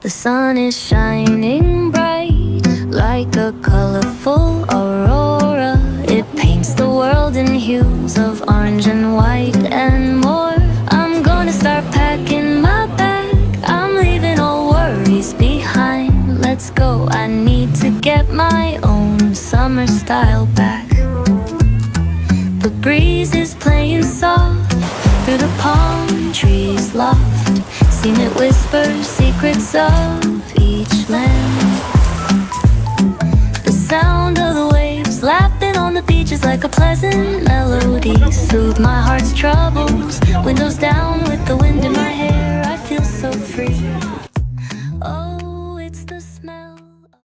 The sun is shining bright like a colorful aurora. It paints the world in hues of orange and white and more. I'm gonna start packing my bag. I'm leaving all worries behind. Let's go, I need to get my own summer style back. The breeze is playing soft through the palm trees loft. Seen it whisper secrets of each land. The sound of the waves lapping on the beach is like a pleasant melody. Soothe my heart's troubles. Windows down with the wind in my hair, I feel so free. Oh.